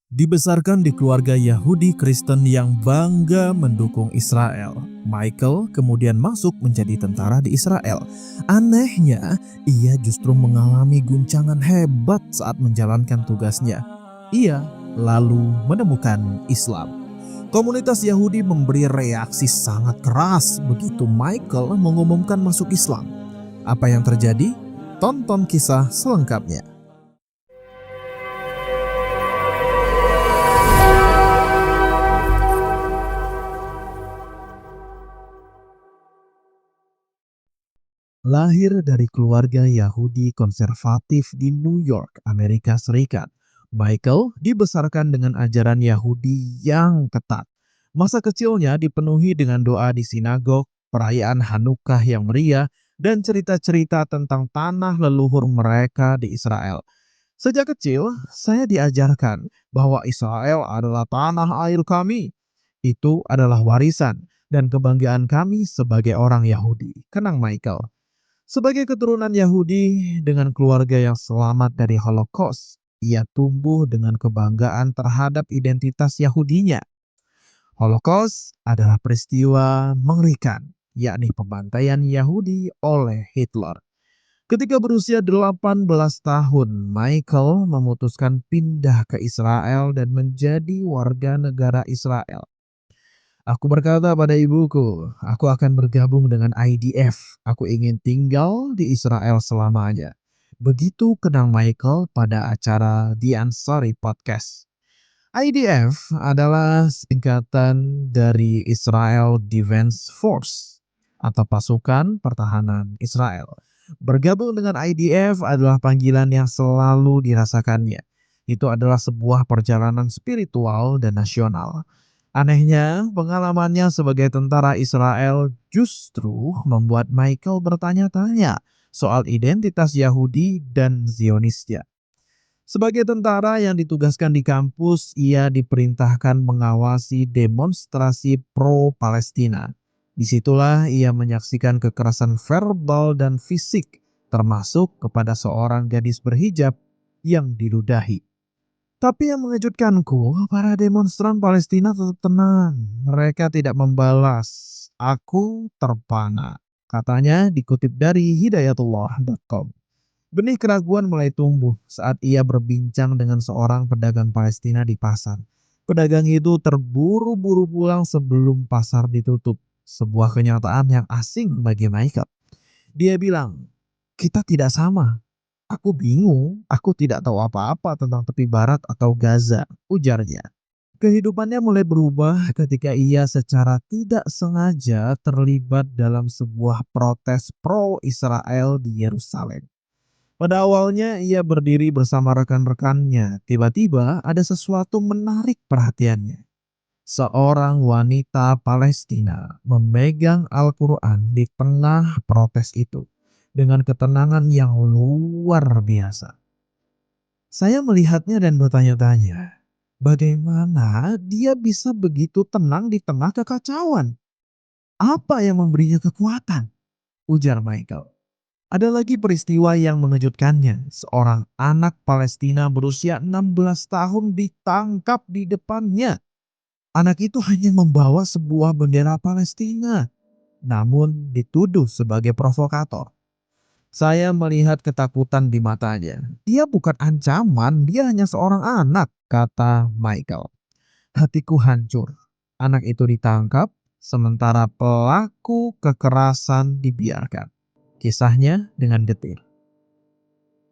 Dibesarkan di keluarga Yahudi Kristen yang bangga mendukung Israel, Michael kemudian masuk menjadi tentara di Israel. Anehnya, ia justru mengalami guncangan hebat saat menjalankan tugasnya. Ia lalu menemukan Islam. Komunitas Yahudi memberi reaksi sangat keras begitu Michael mengumumkan masuk Islam. Apa yang terjadi? Tonton kisah selengkapnya. Lahir dari keluarga Yahudi konservatif di New York, Amerika Serikat, Michael dibesarkan dengan ajaran Yahudi yang ketat. Masa kecilnya dipenuhi dengan doa di sinagog, perayaan Hanukkah yang meriah, dan cerita-cerita tentang tanah leluhur mereka di Israel. Sejak kecil, saya diajarkan bahwa Israel adalah tanah air kami. Itu adalah warisan dan kebanggaan kami sebagai orang Yahudi. Kenang Michael. Sebagai keturunan Yahudi dengan keluarga yang selamat dari Holocaust, ia tumbuh dengan kebanggaan terhadap identitas Yahudinya. Holocaust adalah peristiwa mengerikan, yakni pembantaian Yahudi oleh Hitler. Ketika berusia 18 tahun, Michael memutuskan pindah ke Israel dan menjadi warga negara Israel. Aku berkata pada ibuku, aku akan bergabung dengan IDF. Aku ingin tinggal di Israel selamanya. Begitu kenang Michael pada acara The Ansari Podcast. IDF adalah singkatan dari Israel Defense Force atau pasukan pertahanan Israel. Bergabung dengan IDF adalah panggilan yang selalu dirasakannya. Itu adalah sebuah perjalanan spiritual dan nasional. Anehnya, pengalamannya sebagai tentara Israel justru membuat Michael bertanya-tanya soal identitas Yahudi dan Zionisnya. Sebagai tentara yang ditugaskan di kampus, ia diperintahkan mengawasi demonstrasi pro-Palestina. Disitulah ia menyaksikan kekerasan verbal dan fisik, termasuk kepada seorang gadis berhijab yang diludahi. Tapi yang mengejutkanku, para demonstran Palestina tetap tenang. Mereka tidak membalas. Aku terpana. Katanya dikutip dari hidayatullah.com. Benih keraguan mulai tumbuh saat ia berbincang dengan seorang pedagang Palestina di pasar. Pedagang itu terburu-buru pulang sebelum pasar ditutup. Sebuah kenyataan yang asing bagi Michael. Dia bilang, kita tidak sama. Aku bingung, aku tidak tahu apa-apa tentang tepi barat atau Gaza, ujarnya. Kehidupannya mulai berubah ketika ia secara tidak sengaja terlibat dalam sebuah protes pro-Israel di Yerusalem. Pada awalnya ia berdiri bersama rekan-rekannya, tiba-tiba ada sesuatu menarik perhatiannya. Seorang wanita Palestina memegang Al-Quran di tengah protes itu dengan ketenangan yang luar biasa. Saya melihatnya dan bertanya-tanya, bagaimana dia bisa begitu tenang di tengah kekacauan? Apa yang memberinya kekuatan? Ujar Michael. Ada lagi peristiwa yang mengejutkannya. Seorang anak Palestina berusia 16 tahun ditangkap di depannya. Anak itu hanya membawa sebuah bendera Palestina, namun dituduh sebagai provokator. Saya melihat ketakutan di matanya. Dia bukan ancaman, dia hanya seorang anak, kata Michael. Hatiku hancur. Anak itu ditangkap, sementara pelaku kekerasan dibiarkan. Kisahnya dengan detil.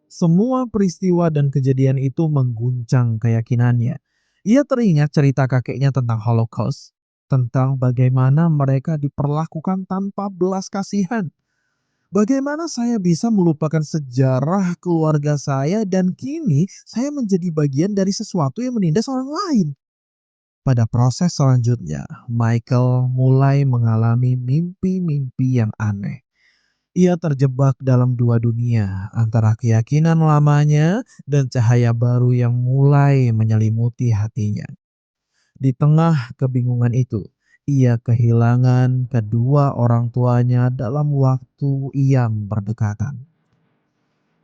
Semua peristiwa dan kejadian itu mengguncang keyakinannya. Ia teringat cerita kakeknya tentang Holocaust, tentang bagaimana mereka diperlakukan tanpa belas kasihan. Bagaimana saya bisa melupakan sejarah keluarga saya dan kini saya menjadi bagian dari sesuatu yang menindas orang lain. Pada proses selanjutnya, Michael mulai mengalami mimpi-mimpi yang aneh. Ia terjebak dalam dua dunia, antara keyakinan lamanya dan cahaya baru yang mulai menyelimuti hatinya. Di tengah kebingungan itu, ia kehilangan kedua orang tuanya dalam waktu yang berdekatan.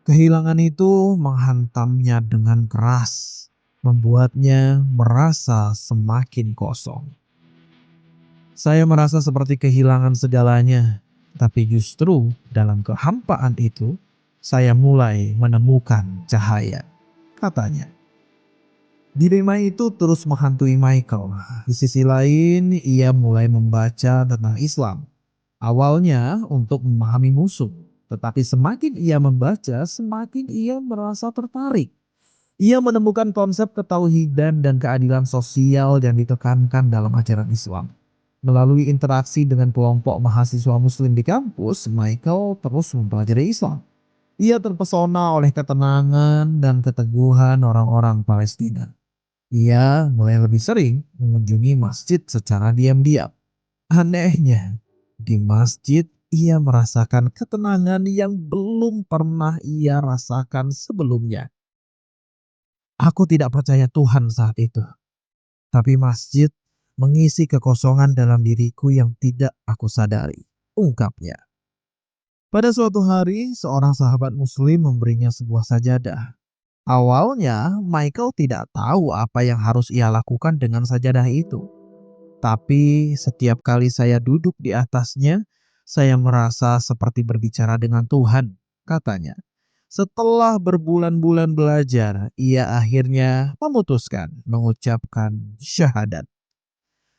Kehilangan itu menghantamnya dengan keras. membuatnya merasa semakin kosong. Saya merasa seperti kehilangan segalanya, tapi justru dalam kehampaan itu, saya mulai menemukan cahaya, katanya. Dilema itu terus menghantui Michael. Di sisi lain, ia mulai membaca tentang Islam. Awalnya untuk memahami musuh, tetapi semakin ia membaca, semakin ia merasa tertarik. Ia menemukan konsep ketauhidan dan keadilan sosial yang ditekankan dalam ajaran Islam. Melalui interaksi dengan kelompok mahasiswa muslim di kampus, Michael terus mempelajari Islam. Ia terpesona oleh ketenangan dan keteguhan orang-orang Palestina. Ia mulai lebih sering mengunjungi masjid secara diam-diam. Anehnya, di masjid ia merasakan ketenangan yang belum pernah ia rasakan sebelumnya. Aku tidak percaya Tuhan saat itu, tapi masjid mengisi kekosongan dalam diriku yang tidak aku sadari, ungkapnya. Pada suatu hari, seorang sahabat muslim memberinya sebuah sajadah. Awalnya, Michael tidak tahu apa yang harus ia lakukan dengan sajadah itu. Tapi setiap kali saya duduk di atasnya, saya merasa seperti berbicara dengan Tuhan, katanya. Setelah berbulan-bulan belajar, ia akhirnya memutuskan mengucapkan syahadat.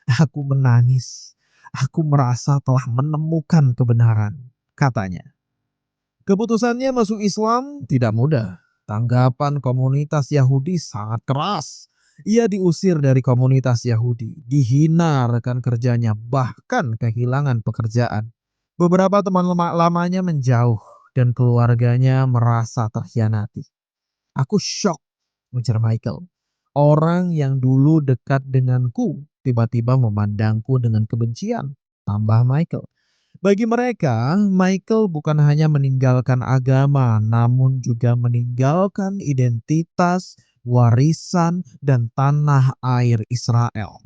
Aku menangis. Aku merasa telah menemukan kebenaran, katanya. Keputusannya masuk Islam tidak mudah. Tanggapan komunitas Yahudi sangat keras. Ia diusir dari komunitas Yahudi, dihina rekan kerjanya, bahkan kehilangan pekerjaan. Beberapa teman lamanya menjauh dan keluarganya merasa terkhianati. Aku shock, ujar Michael. Orang yang dulu dekat denganku tiba-tiba memandangku dengan kebencian, tambah Michael. Bagi mereka, Michael bukan hanya meninggalkan agama, namun juga meninggalkan identitas, warisan, dan tanah air Israel.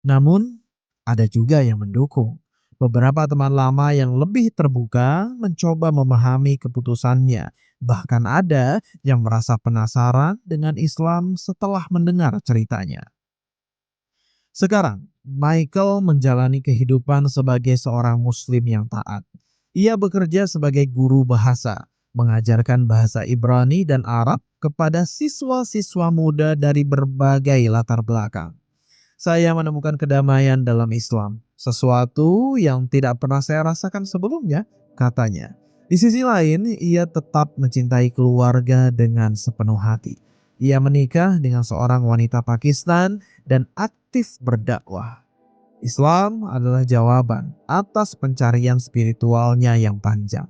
Namun, ada juga yang mendukung. Beberapa teman lama yang lebih terbuka mencoba memahami keputusannya. Bahkan ada yang merasa penasaran dengan Islam setelah mendengar ceritanya. Sekarang, Michael menjalani kehidupan sebagai seorang Muslim yang taat. Ia bekerja sebagai guru bahasa, mengajarkan bahasa Ibrani dan Arab kepada siswa-siswa muda dari berbagai latar belakang. Saya menemukan kedamaian dalam Islam, sesuatu yang tidak pernah saya rasakan sebelumnya, katanya. Di sisi lain, ia tetap mencintai keluarga dengan sepenuh hati. Ia menikah dengan seorang wanita Pakistan dan aktif berdakwah. Islam adalah jawaban atas pencarian spiritualnya yang panjang.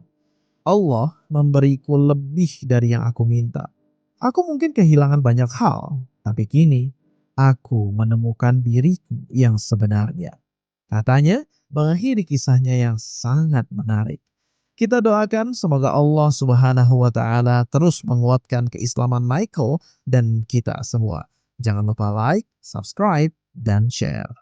Allah memberiku lebih dari yang aku minta. Aku mungkin kehilangan banyak hal, tapi kini aku menemukan diriku yang sebenarnya. Katanya, mengakhiri kisahnya yang sangat menarik. Kita doakan semoga Allah Subhanahu wa taala terus menguatkan keislaman Michael dan kita semua. Jangan lupa like, subscribe, dan share.